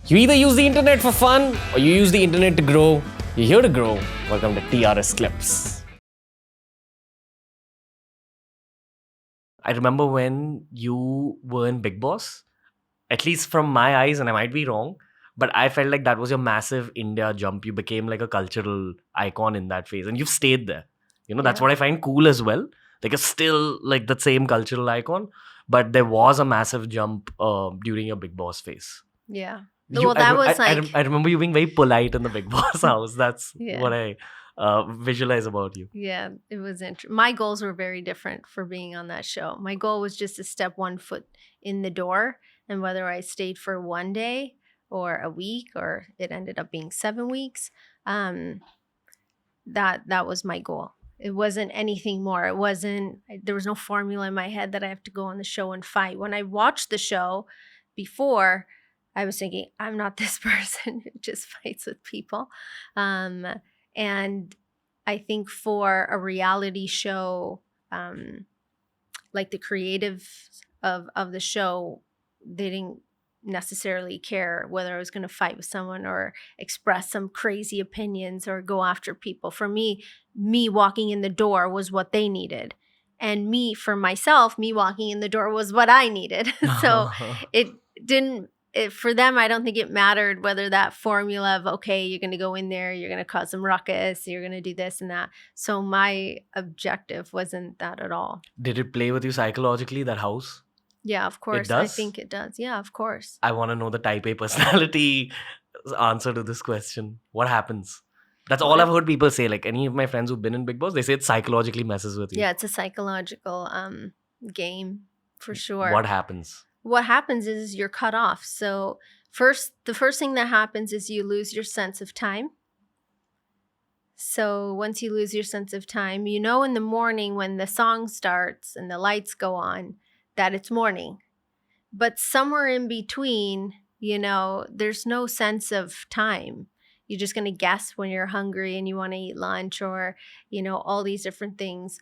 You either use the internet for fun or you use the internet to grow. You're here to grow. Welcome to TRS Clips. I remember when you were in Bigg Boss, at least from my eyes, and I might be wrong, but I felt like that was your massive India jump. You became like a cultural icon in that phase and you've stayed there. You know, that's what I find cool as well. Like you're still like the same cultural icon, but there was a massive jump during your Bigg Boss phase. Yeah. I remember you being very polite in the Bigg Boss house. That's what I visualize about you. Yeah, it was interesting. My goals were very different for being on that show. My goal was just to step one foot in the door, and whether I stayed for one day or a week or it ended up being 7 weeks, that was my goal. It wasn't anything more. There was no formula in my head that I have to go on the show and fight. When I watched the show before, I was thinking, I'm not this person who just fights with people. And I think for a reality show, like the creatives of the show, they didn't necessarily care whether I was going to fight with someone or express some crazy opinions or go after people. For me walking in the door was what they needed. And for myself, me walking in the door was what I needed. So for them, I don't think it mattered whether that formula of, okay, you're going to go in there, you're going to cause some ruckus, you're going to do this and that. So my objective wasn't that at all. Did it play with you psychologically, that house? Yeah, of course. It does? I think it does. Yeah, of course. I want to know the type A personality answer to this question. What happens? That's all I've heard people say. Like any of my friends who've been in Bigg Boss, they say it psychologically messes with you. Yeah, it's a psychological game for sure. What happens? What happens is you're cut off. So the first thing that happens is you lose your sense of time. So once you lose your sense of time, you know in the morning when the song starts and the lights go on that it's morning. But somewhere in between, there's no sense of time. You're just going to guess when you're hungry and you want to eat lunch or, all these different things.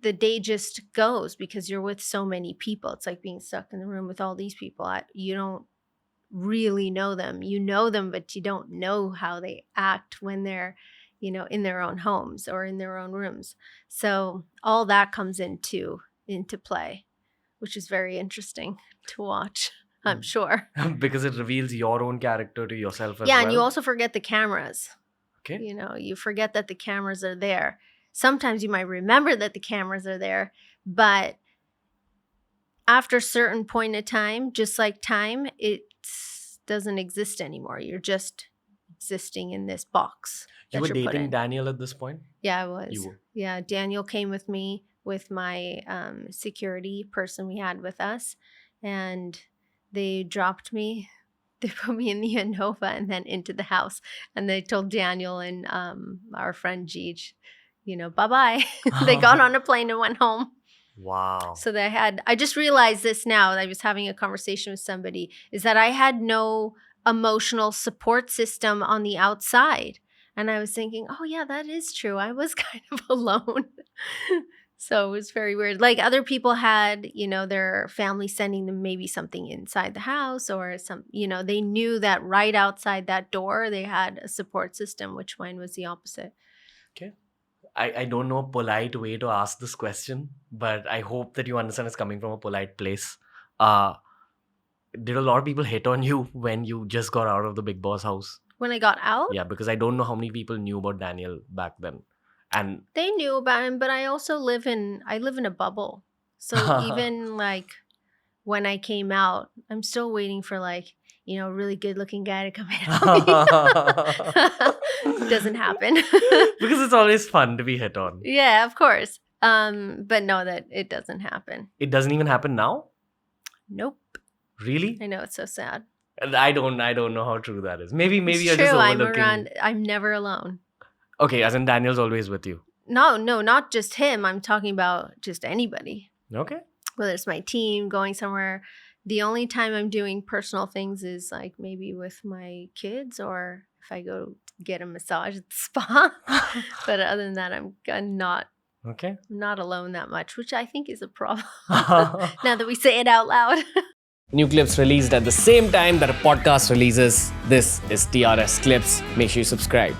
The day just goes because you're with so many people. It's like being stuck in the room with all these people. You don't really know them. You know them, but you don't know how they act when they're, in their own homes or in their own rooms. So all that comes into play, which is very interesting to watch, I'm sure. Because it reveals your own character to yourself as well. Yeah, and you also forget the cameras. Okay. You forget that the cameras are there. Sometimes you might remember that the cameras are there, but after a certain point of time, just like time, it doesn't exist anymore. You're just existing in this box. You were dating Daniel at this point? Yeah, I was. You were. Yeah, Daniel came with me with my security person we had with us, and they dropped me. They put me in the Innova and then into the house, and they told Daniel and our friend Jeej, bye-bye. They got on a plane and went home. Wow. So I just realized this now. I was having a conversation with somebody, is that I had no emotional support system on the outside. And I was thinking, oh yeah, that is true. I was kind of alone. So it was very weird. Like other people had, their family sending them maybe something inside the house or they knew that right outside that door, they had a support system, which mine was the opposite. Okay. I don't know a polite way to ask this question, but I hope that you understand it's coming from a polite place. Did a lot of people hit on you when you just got out of the Bigg Boss house? When I got out? Yeah, because I don't know how many people knew about Daniel back then. And they knew about him, but I also live in a bubble. So even like when I came out, I'm still waiting for a really good looking guy to come in on me. Doesn't happen. Because it's always fun to be hit on. Yeah, of course. But no, that it doesn't happen. It doesn't even happen now? Nope. Really? I know, it's so sad. I don't know how true that is. Maybe it's you're true. just overlooking. I'm never alone. Okay, as in Daniel's always with you. No, not just him. I'm talking about just anybody. Okay. Whether it's my team going somewhere. The only time I'm doing personal things is like maybe with my kids or if I go get a massage at the spa. But other than that, I'm not alone that much, which I think is a problem now that we say it out loud. New clips released at the same time that a podcast releases. This is TRS Clips. Make sure you subscribe.